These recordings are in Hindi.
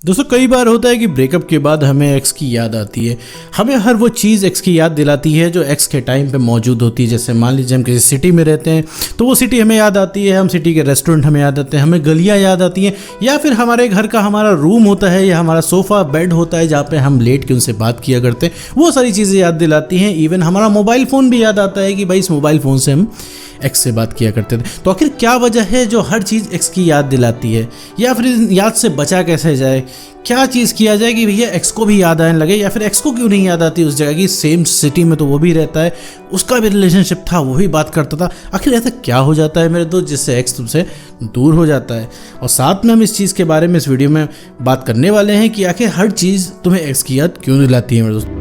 दोस्तों कई बार होता है कि ब्रेकअप के बाद हमें एक्स की याद आती है। हमें हर वो चीज़ एक्स की याद दिलाती है जो एक्स के टाइम पे मौजूद होती है। जैसे मान लीजिए हम किसी सिटी में रहते हैं तो वो सिटी हमें याद आती है, हम सिटी के रेस्टोरेंट हमें याद आते हैं, हमें गलियाँ याद आती हैं, या फिर हमारे घर का हमारा रूम होता है या हमारा सोफ़ा बेड होता है जहाँ पे हम लेट के उनसे बात किया करते हैं, वो सारी चीज़ें याद दिलाती हैं। इवन हमारा मोबाइल फ़ोन भी याद आता है कि भाई इस मोबाइल फ़ोन से हम एक्स से बात किया करते थे। तो आखिर क्या वजह है जो हर चीज़ एक्स की याद दिलाती है, या फिर इस याद से बचा कैसे जाए? क्या चीज़ किया जाए कि भैया एक्स को भी याद आने लगे, या फिर एक्स को क्यों नहीं याद आती उस जगह की? सेम सिटी में तो वो भी रहता है, उसका भी रिलेशनशिप था, वो भी बात करता था। आखिर ऐसा क्या हो जाता है मेरे दोस्त जिससे एक्स तुमसे दूर हो जाता है? और साथ में हम इस चीज़ के बारे में इस वीडियो में बात करने वाले हैं कि आखिर हर चीज़ तुम्हें एक्स की याद क्यों दिलाती है मेरे दोस्त।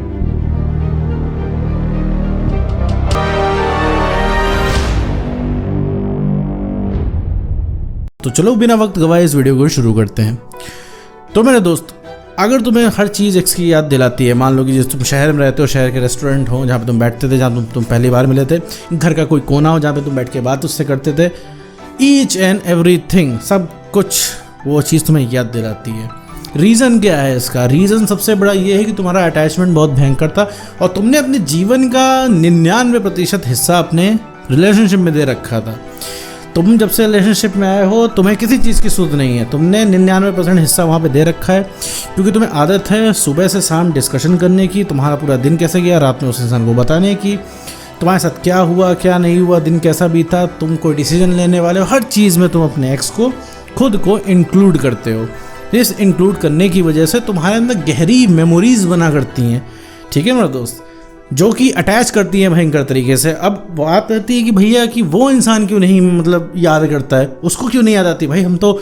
तो चलो बिना वक्त गवाए इस वीडियो को शुरू करते हैं। तो मेरे दोस्त, अगर तुम्हें हर चीज़ एक्स की याद दिलाती है, मान लो कि जैसे तुम शहर में रहते हो, शहर के रेस्टोरेंट हो जहाँ पे तुम बैठते थे, जहाँ तुम पहली बार मिले थे, घर का कोई कोना हो जहाँ पे तुम बैठ के बात उससे करते थे, ईच एंड एवरीथिंग, सब कुछ वो चीज़ तुम्हें याद दिलाती है। रीज़न क्या है इसका? रीज़न सबसे बड़ा ये है कि तुम्हारा अटैचमेंट बहुत भयंकर था और तुमने अपने जीवन का 99% हिस्सा अपने रिलेशनशिप में दे रखा था। तुम जब से रिलेशनशिप में आए हो तुम्हें किसी चीज़ की सुध नहीं है, तुमने 99% हिस्सा वहाँ पे दे रखा है, क्योंकि तुम्हें आदत है सुबह से शाम डिस्कशन करने की, तुम्हारा पूरा दिन कैसे गया, रात में उस इंसान को बताने की, तुम्हारे साथ क्या हुआ क्या नहीं हुआ, दिन कैसा बीता, तुम कोई डिसीजन लेने वाले हो, हर चीज़ में तुम अपने एक्स को खुद को इंक्लूड करते हो। इस इंक्लूड करने की वजह से तुम्हारे अंदर गहरी मेमोरीज बना करती हैं, ठीक है मेरा दोस्त, जो कि अटैच करती हैं भयंकर तरीके से। अब बात आती है कि भैया कि वो इंसान क्यों नहीं याद करता है, उसको क्यों नहीं याद आती? भाई हम तो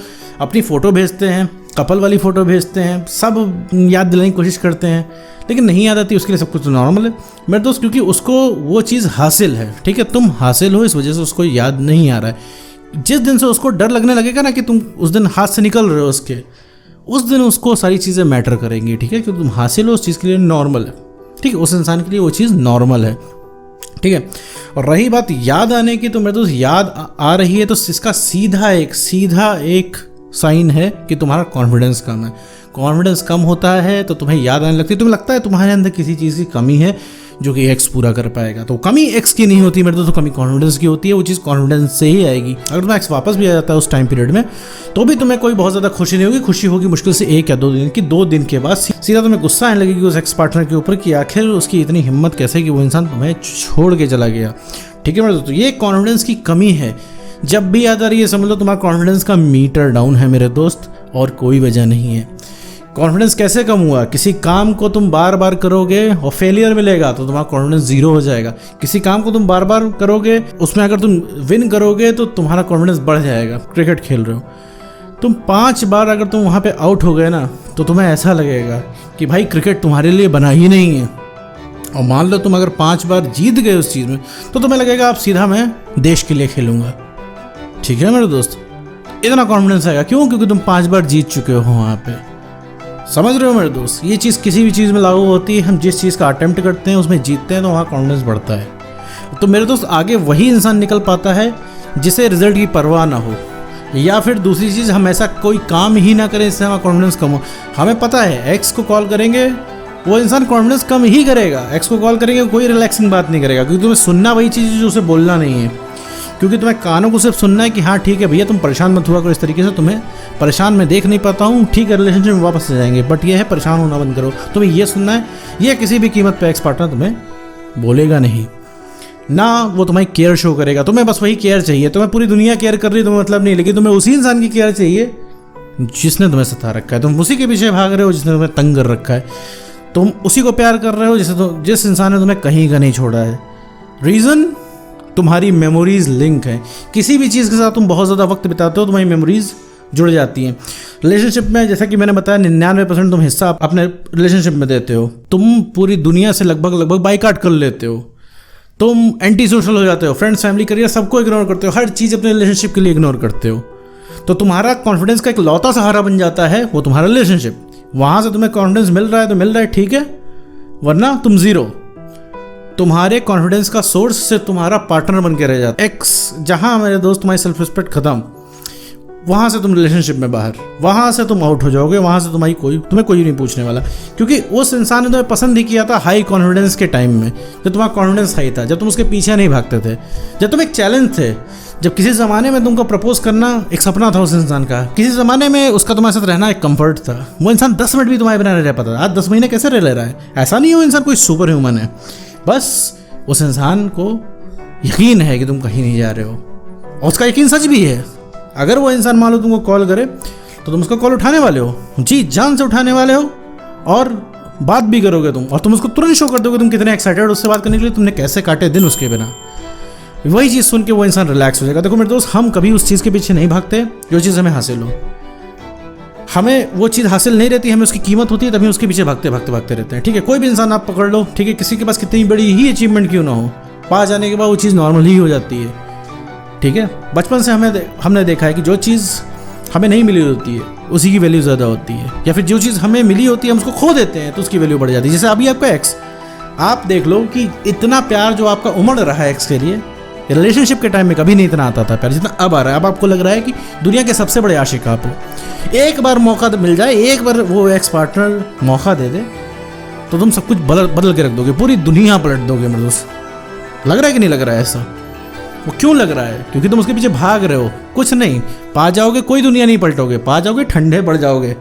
अपनी फ़ोटो भेजते हैं, कपल वाली फ़ोटो भेजते हैं, सब याद दिलाने की कोशिश करते हैं, लेकिन नहीं याद आती। उसके लिए सब कुछ तो नॉर्मल है मेरे दोस्त, क्योंकि उसको वो चीज़ हासिल है, ठीक है, तुम हासिल हो, इस वजह से उसको याद नहीं आ रहा है। जिस दिन से उसको डर लगने लगेगा ना कि तुम उस दिन हाथ से निकल रहे हो उसके, उस दिन उसको सारी चीज़ें मैटर करेंगी, ठीक है, क्योंकि तुम हासिल हो, उस चीज़ के लिए नॉर्मल है, ठीक है, उस इंसान के लिए वो चीज़ नॉर्मल है, ठीक है। और रही बात याद आने की, तो मेरे दोस्त याद आ रही है तो इसका सीधा एक साइन है कि तुम्हारा कॉन्फिडेंस कम है। कॉन्फिडेंस कम होता है तो तुम्हें याद आने लगती है, तुम्हें लगता है तुम्हारे अंदर किसी चीज़ की कमी है जो कि एक्स पूरा कर पाएगा। तो कमी एक्स की नहीं होती मेरे दोस्त, तो कमी कॉन्फिडेंस की होती है, वो चीज़ कॉन्फिडेंस से ही आएगी। अगर तुम्हारा एक्स वापस भी आ जाता है उस टाइम पीरियड में तो भी तुम्हें कोई बहुत ज़्यादा खुशी नहीं होगी, खुशी होगी मुश्किल से 1 या 2 दिन की। 2 दिन के बाद सीधा तुम्हें गुस्सा आने लगेगी उस एक्स पार्टनर के ऊपर कि आखिर उसकी इतनी हिम्मत कैसे कि वो इंसान तुम्हें छोड़ के चला गया, ठीक है मेरे दोस्त। ये कॉन्फिडेंस की कमी है, जब भी याद आ रही है समझ लो तुम्हारा कॉन्फिडेंस का मीटर डाउन है मेरे दोस्त, और कोई वजह नहीं है। कॉन्फिडेंस कैसे कम हुआ? किसी काम को तुम बार बार करोगे और फेलियर मिलेगा तो तुम्हारा कॉन्फिडेंस 0 हो जाएगा। किसी काम को तुम बार बार करोगे, उसमें अगर तुम विन करोगे तो तुम्हारा कॉन्फिडेंस बढ़ जाएगा। क्रिकेट खेल रहे हो तुम, 5 बार अगर तुम वहाँ पे आउट हो गए ना तो तुम्हें ऐसा लगेगा कि भाई क्रिकेट तुम्हारे लिए बना ही नहीं है। और मान लो तुम अगर 5 बार जीत गए उस चीज़ में तो तुम्हें लगेगा अब सीधा मैं देश के लिए खेलूँगा, ठीक है मेरे दोस्त। इतना कॉन्फिडेंस आएगा, क्यों? क्योंकि तुम 5 बार जीत चुके हो वहाँ पे, समझ रहे हो मेरे दोस्त। ये चीज़ किसी भी चीज़ में लागू होती है, हम जिस चीज़ का अटेम्प्ट करते हैं उसमें जीतते हैं तो वहाँ कॉन्फिडेंस बढ़ता है। तो मेरे दोस्त आगे वही इंसान निकल पाता है जिसे रिजल्ट की परवाह ना हो, या फिर दूसरी चीज़ हम ऐसा कोई काम ही ना करें जिससे हमारा कॉन्फिडेंस कम हो। हमें पता है एक्स को कॉल करेंगे वो इंसान कॉन्फिडेंस कम ही करेगा, एक्स को कॉल करेंगे कोई रिलैक्सिंग बात नहीं करेगा, क्योंकि तुम्हें सुनना वही चीज़ है जो उसे बोलना नहीं है। क्योंकि तुम्हें कानों को सिर्फ सुनना है कि हाँ ठीक है भैया तुम परेशान मत हुआ करो इस तरीके से, तुम्हें परेशान मैं देख नहीं पाता हूँ, ठीक है रिलेशनशिप में वापस आ जाएंगे, बट ये है परेशान होना बंद करो। तुम्हें ये सुनना है, ये किसी भी कीमत पे एक्स पार्टनर तुम्हें बोलेगा नहीं ना, वो तुम्हें केयर शो करेगा। तुम्हें बस वही केयर चाहिए, तुम्हें पूरी दुनिया केयर कर रही है तुम्हें मतलब नहीं, लेकिन तुम्हें उसी इंसान की केयर चाहिए जिसने तुम्हें सता रखा है। तुम उसी के पीछे भाग रहे हो जिसने तुम्हें तंग कर रखा है, तुम उसी को प्यार कर रहे हो जिस इंसान ने तुम्हें कहीं का नहीं छोड़ा है। रीज़न तुम्हारी मेमोरीज लिंक है, किसी भी चीज़ के साथ तुम बहुत ज़्यादा वक्त बिताते हो तुम्हारी मेमोरीज जुड़ जाती हैं। रिलेशनशिप में जैसा कि मैंने बताया 99% तुम हिस्सा अपने रिलेशनशिप में देते हो, तुम पूरी दुनिया से लगभग बाइकाट कर लेते हो, तुम एंटी सोशल हो जाते हो, फ्रेंड्स फैमिली करियर सबको इग्नोर करते हो, हर चीज़ अपने रिलेशनशिप के लिए इग्नोर करते हो। तो तुम्हारा कॉन्फिडेंस का एक लौता सहारा बन जाता है वो तुम्हारा रिलेशनशिप। वहाँ से तुम्हें कॉन्फिडेंस मिल रहा है तो मिल रहा है, ठीक है, वरना तुम 0। तुम्हारे कॉन्फिडेंस का सोर्स से तुम्हारा पार्टनर बन के रह जाता है एक्स। जहाँ मेरे दोस्त तुम्हारी सेल्फ रिस्पेक्ट खत्म, वहाँ से तुम रिलेशनशिप में बाहर, वहाँ से तुम आउट हो जाओगे, वहाँ से तुम्हें कोई नहीं पूछने वाला, क्योंकि उस इंसान ने तुम्हें पसंद ही किया था हाई कॉन्फिडेंस के टाइम में, जब तुम्हारा कॉन्फिडेंस हाई था, जब तुम उसके पीछे नहीं भागते थे, जब तुम एक चैलेंज थे, जब किसी ज़माने में तुमको प्रपोज करना एक सपना था उस इंसान का, किसी ज़माने में उसका तुम्हारे साथ रहना एक कंफर्ट था। वो इंसान 10 मिनट भी तुम्हारे बिना नहीं रह पाता, आज 10 महीने कैसे रह ले रहा है? ऐसा नहीं हो इंसान कोई सुपर ह्यूमन है, बस उस इंसान को यकीन है कि तुम कहीं नहीं जा रहे हो, और उसका यकीन सच भी है। अगर वो इंसान मान लो तुमको कॉल करे तो तुम उसका कॉल उठाने वाले हो, जी जान से उठाने वाले हो, और बात भी करोगे तुम, और तुम उसको तुरंत शो कर दोगे तुम कितने एक्साइटेड उससे बात करने के लिए, तुमने कैसे काटे दिन उसके बिना। वही चीज़ सुन के वो इंसान रिलैक्स हो जाएगा। देखो मेरे दोस्त, हम कभी उस चीज़ के पीछे नहीं भागते जो चीज़ हमें हासिल हो। हमें वो चीज़ हासिल नहीं रहती, हमें उसकी कीमत होती है, तभी उसके पीछे भागते रहते हैं। ठीक है, कोई भी इंसान आप पकड़ लो, ठीक है, किसी के पास कितनी बड़ी ही अचीवमेंट क्यों ना हो, पास जाने के बाद वो चीज़ नॉर्मल ही हो जाती है। ठीक है, बचपन से हमने देखा है कि जो चीज़ हमें नहीं मिली होती है उसी की वैल्यू ज़्यादा होती है, या फिर जो चीज़ हमें मिली होती है हम उसको खो देते हैं तो उसकी वैल्यू बढ़ जाती है। जैसे अभी आपका एक्स, आप देख लो कि इतना प्यार जो आपका उमड़ रहा है एक्स के लिए, रिलेशनशिप के टाइम में कभी नहीं इतना आता था प्यार जितना अब आ रहा है। अब आपको लग रहा है कि दुनिया के सबसे बड़े आशिक आप हो। एक बार मौका मिल जाए, एक बार वो एक्स पार्टनर मौका दे दे तो तुम सब कुछ बदल के रख दोगे, पूरी दुनिया पलट दोगे मेरे दोस्त। लग रहा है कि नहीं लग रहा है ऐसा? वो क्यों लग रहा है? क्योंकि तुम उसके पीछे भाग रहे हो, कुछ नहीं पा जाओगे, कोई दुनिया नहीं पलटोगे, पा जाओगे ठंडे पड़ जाओगे।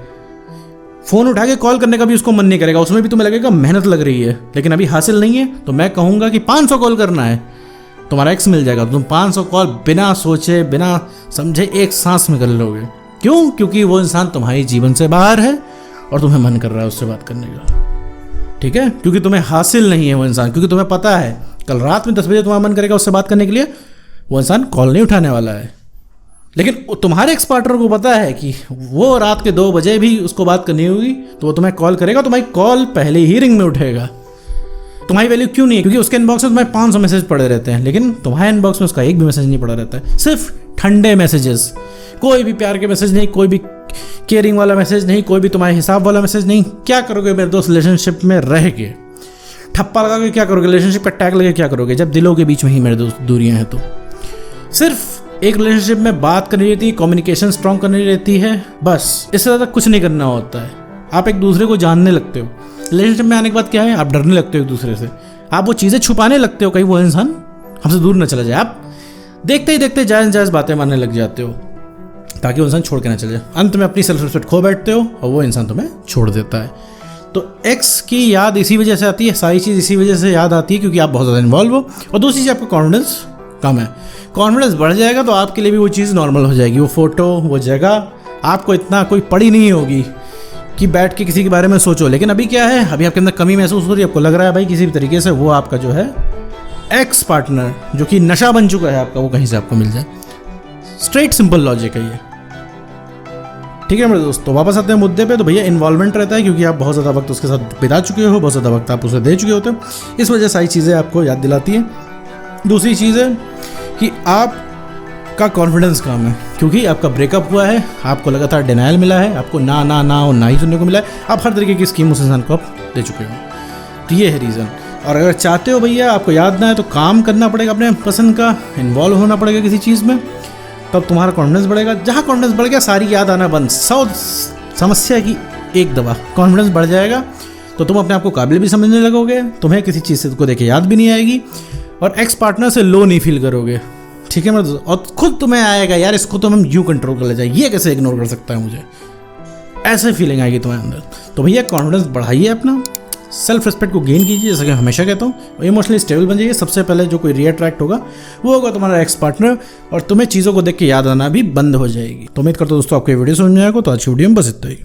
फ़ोन उठा के कॉल करने का भी उसको मन नहीं करेगा, उसमें भी तुम्हें लगेगा मेहनत लग रही है, लेकिन अभी हासिल नहीं है। तो मैं कहूँगा कि 500 कॉल करना है, तुम्हारा एक्स मिल जाएगा, तुम 500 कॉल बिना सोचे बिना समझे एक सांस में कर लोगे। क्यों? क्योंकि वो इंसान तुम्हारे जीवन से बाहर है और तुम्हें मन कर रहा है उससे बात करने का। ठीक है, क्योंकि तुम्हें हासिल नहीं है वो इंसान, क्योंकि तुम्हें पता है कल रात में 10 बजे तुम्हारा मन करेगा उससे बात करने के लिए, वो इंसान कॉल नहीं उठाने वाला है। लेकिन तुम्हारे एक्स पार्टनर को पता है कि वो रात के 2 बजे भी उसको बात करनी होगी तो वो तुम्हें कॉल करेगा, तुम्हारी कॉल पहले ही रिंग में उठेगा। तुम्हारी वैल्यू क्यों नहीं है? क्योंकि उसके इनबॉक्स में तुम्हारे 500 मैसेज पड़े रहते हैं, लेकिन तुम्हारे इनबॉक्स में उसका एक भी मैसेज नहीं पड़ा रहता है, सिर्फ ठंडे मैसेजेस, कोई भी प्यार के मैसेज नहीं, कोई भी केयरिंग वाला मैसेज नहीं, कोई भी तुम्हारे हिसाब वाला मैसेज नहीं। क्या करोगे मेरे दोस्त रिलेशनशिप में रह के? ठप्पा लगा के क्या करोगे? रिलेशनशिप का टैग लगे क्या करोगे जब दिलों के बीच में ही मेरे दोस्त दूरियां हैं? तो सिर्फ एक रिलेशनशिप में बात करनी रहती है, कम्युनिकेशन स्ट्रॉन्ग करनी रहती है, बस इससे ज़्यादा कुछ नहीं करना होता है। आप एक दूसरे को जानने लगते हो। रिलेशनशिप में आने के बाद क्या है? आप डरने लगते हो एक दूसरे से, आप वो चीज़ें छुपाने लगते हो, कहीं वो इंसान हमसे दूर न चला जाए। आप देखते ही देखते जायज़ बातें मानने लग जाते हो ताकि वो इंसान छोड़ के ना चले जाए। अंत में अपनी सेल्फ रिस्पेक्ट खो बैठते हो और वो इंसान तुम्हें छोड़ देता है। तो एक्स की याद इसी वजह से आती है, सारी चीज़ इसी वजह से याद आती है क्योंकि आप बहुत ज़्यादा इन्वॉल्व हो। और दूसरी चीज़, आपका कॉन्फिडेंस कम है। कॉन्फिडेंस बढ़ जाएगा तो आपके लिए भी वो चीज़ नॉर्मल हो जाएगी। वो फोटो, वो जगह आपको इतना कोई पड़ी नहीं होगी कि बैठ के किसी के बारे में सोचो। लेकिन अभी क्या है, अभी आपके अंदर कमी महसूस हो रही है, आपको लग रहा है भाई किसी भी तरीके से वो आपका जो है एक्स पार्टनर जो कि नशा बन चुका है आपका, वो कहीं से आपको मिल जाए। स्ट्रेट सिंपल लॉजिक है ये। ठीक है मेरे दोस्त, तो वापस आते हैं मुद्दे पे। तो भैया इन्वॉल्वमेंट रहता है क्योंकि आप बहुत ज़्यादा वक्त उसके साथ बिता चुके हो, बहुत ज़्यादा वक्त आप उसे दे चुके होते हो, इस वजह सारी चीज़ें आपको याद दिलाती हैं। दूसरी चीज़ है कि आपका कॉन्फिडेंस कम है क्योंकि आपका ब्रेकअप हुआ है, आपको लगातार डिनायल मिला है, आपको ना ना ना और ना ही सुनने को मिला है, आप हर तरीके की स्कीम उस इंसान को आप दे चुके हो। तो ये है रीज़न। और अगर चाहते हो भैया आपको याद ना है तो काम करना पड़ेगा अपने पसंद का, इन्वॉल्व होना पड़ेगा किसी चीज़ में, तब तुम्हारा कॉन्फिडेंस बढ़ेगा। जहाँ कॉन्फिडेंस बढ़ गया सारी याद आना बंद। 100 समस्या की एक दवा, कॉन्फिडेंस बढ़ जाएगा तो तुम अपने आप को काबिल भी समझने लगोगे, तुम्हें किसी चीज़ से को देखे याद भी नहीं आएगी और एक्स पार्टनर से लो नहीं फील करोगे। ठीक है मतलब, और खुद तुम्हें आएगा यार इसको तो हम यूँ कंट्रोल कर ले जाए, ये कैसे इग्नोर कर सकता है मुझे, ऐसे फीलिंग आएगी तुम्हारे अंदर। तो भैया कॉन्फिडेंस बढ़ाइए अपना, सेल्फ रिस्पेक्ट को गेन कीजिए, जैसा कि हमेशा कहता हूँ। इमोशनली स्टेबल बन जाइए। सबसे पहले जो कोई रीअट्रैक्ट होगा वो होगा तुम्हारा एक्स पार्टनर, और तुम्हें चीज़ों को देख के याद आना भी बंद हो जाएगी। तो उम्मीद करता हूँ दोस्तों आपको ये वीडियो समझ में आएगा। तो आज की वीडियो में बस इतना ही।